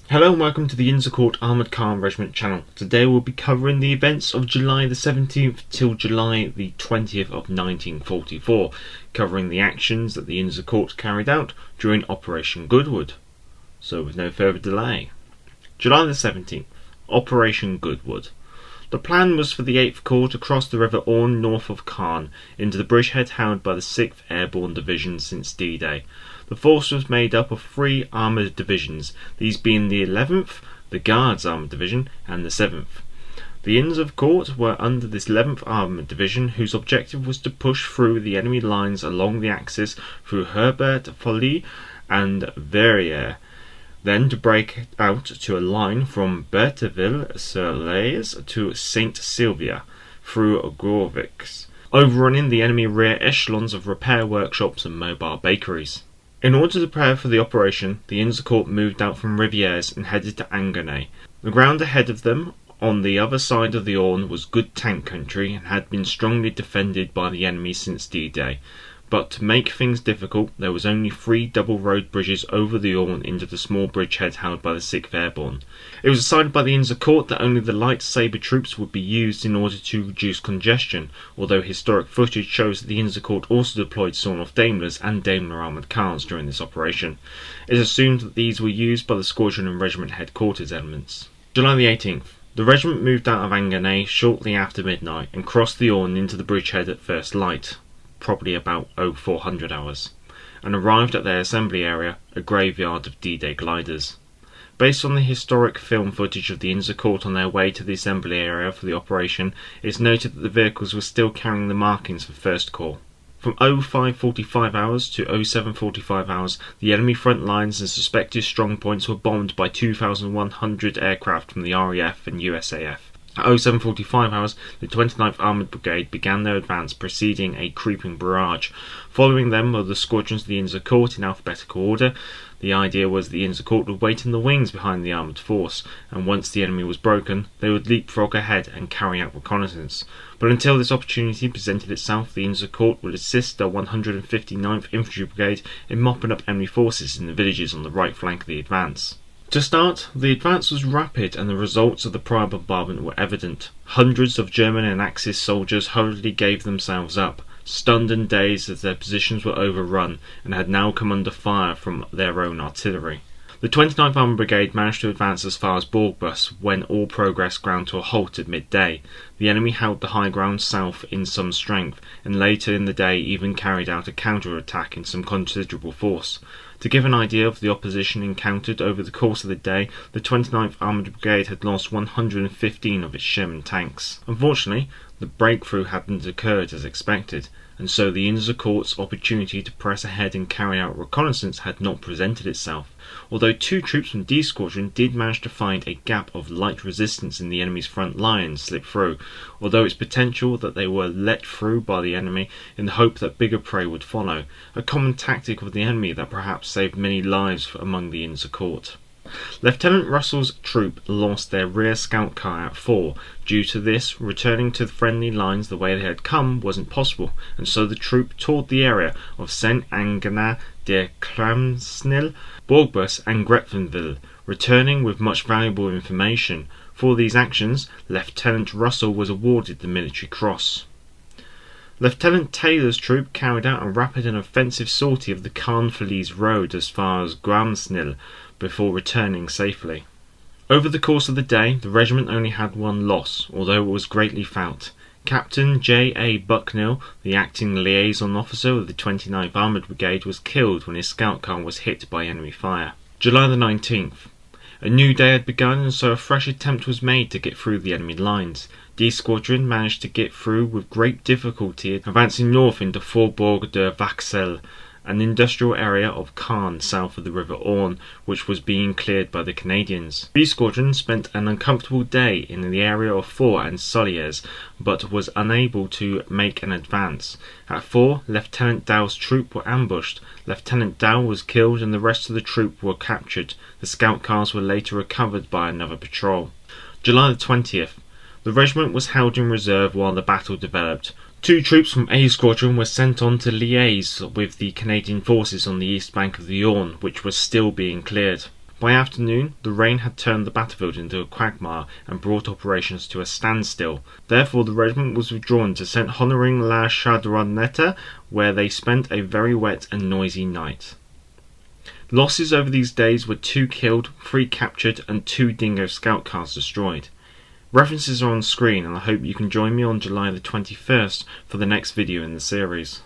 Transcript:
Hello and welcome to the Innscourt Armoured Car Regiment channel. Today we'll be covering the events of July the 17th till July the 20th of 1944, covering the actions that the Innscourt carried out during Operation Goodwood. So with no further delay. July the 17th, Operation Goodwood. The plan was for the 8th Corps to cross the River Orne north of Caen into the bridgehead held by the 6th Airborne Division since D-Day. The force was made up of 3 armoured divisions, these being the 11th, the Guards Armoured Division, and the 7th. The Innscourt were under this 11th Armoured Division, whose objective was to push through the enemy lines along the axis through Herbert-Folly and Verrières, then to break out to a line from Bertheville-sur-Lez to St. Sylvia through Gorvix, overrunning the enemy rear echelons of repair workshops and mobile bakeries. In order to prepare for the operation, the Innscourt moved out from Rivières and headed to Angonay. The ground ahead of them on the other side of the Orne was good tank country and had been strongly defended by the enemy since D-Day. But to make things difficult, there was only 3 double road bridges over the Orne into the small bridgehead held by the 6th Airborne. It was decided by the Innscourt that only the light sabre troops would be used in order to reduce congestion, although historic footage shows that the Innscourt also deployed sawn-off Daimlers and Daimler armoured cars during this operation. It is assumed that these were used by the squadron and regiment headquarters elements. July the 18th. The regiment moved out of Angonay shortly after midnight and crossed the Orne into the bridgehead at first light, probably about 0400 hours, and arrived at their assembly area, a graveyard of D-Day gliders. Based on the historic film footage of the Innscourt on their way to the assembly area for the operation, it is noted that the vehicles were still carrying the markings for 1st Corps. From 0545 hours to 0745 hours, the enemy front lines and suspected strong points were bombed by 2,100 aircraft from the RAF and USAF. At 0745 hours, the 29th Armoured Brigade began their advance, preceding a creeping barrage. Following them were the squadrons of the Innscourt in alphabetical order. The idea was the Innscourt would wait in the wings behind the armoured force, and once the enemy was broken, they would leapfrog ahead and carry out reconnaissance. But until this opportunity presented itself, the Innscourt would assist the 159th Infantry Brigade in mopping up enemy forces in the villages on the right flank of the advance. To start, the advance was rapid and the results of the prior bombardment were evident. Hundreds of German and Axis soldiers hurriedly gave themselves up, stunned and dazed as their positions were overrun and had now come under fire from their own artillery. The 29th Armoured Brigade managed to advance as far as Borgbus when all progress ground to a halt at midday. The enemy held the high ground south in some strength, and later in the day even carried out a counter-attack in some considerable force. To give an idea of the opposition encountered over the course of the day, the 29th Armoured Brigade had lost 115 of its Sherman tanks. Unfortunately, the breakthrough hadn't occurred as expected, and so the Innscourt's opportunity to press ahead and carry out reconnaissance had not presented itself, although 2 troops from D Squadron did manage to find a gap of light resistance in the enemy's front line and slip through, although it's potential that they were let through by the enemy in the hope that bigger prey would follow, a common tactic of the enemy that perhaps saved many lives among the Innscourt. Lieutenant Russell's troop lost their rear scout car at 4. Due to this, returning to the friendly lines the way they had come wasn't possible, and so the troop toured the area of Saint-Angenin-de-Clamsnil, Borgbus and Gretvenville, returning with much valuable information. For these actions, Lieutenant Russell was awarded the Military Cross. Lieutenant Taylor's troop carried out a rapid and offensive sortie of the Caen-Falaise road as far as Gramsnil, before returning safely. Over the course of the day, the regiment only had 1 loss, although it was greatly felt. Captain J. A. Bucknell, the acting liaison officer of the 29th Armoured Brigade, was killed when his scout car was hit by enemy fire. July the 19th. A new day had begun, and so a fresh attempt was made to get through the enemy lines. D Squadron managed to get through with great difficulty, advancing north into Faubourg de Vaxelles, an industrial area of Caen south of the River Orne, which was being cleared by the Canadians. B Squadron spent an uncomfortable day in the area of Four and Soliers, but was unable to make an advance. At 4, Lieutenant Dow's troop were ambushed. Lieutenant Dow was killed and the rest of the troop were captured. The scout cars were later recovered by another patrol. July the 20th. The regiment was held in reserve while the battle developed. 2 troops from A Squadron were sent on to liaise with the Canadian forces on the east bank of the Orne, which was still being cleared. By afternoon, the rain had turned the battlefield into a quagmire and brought operations to a standstill. Therefore, the regiment was withdrawn to St. Honoring-la-Chardonnette, where they spent a very wet and noisy night. Losses over these days were 2 killed, 3 captured, and 2 Dingo scout cars destroyed. References are on screen, and I hope you can join me on July the 21st for the next video in the series.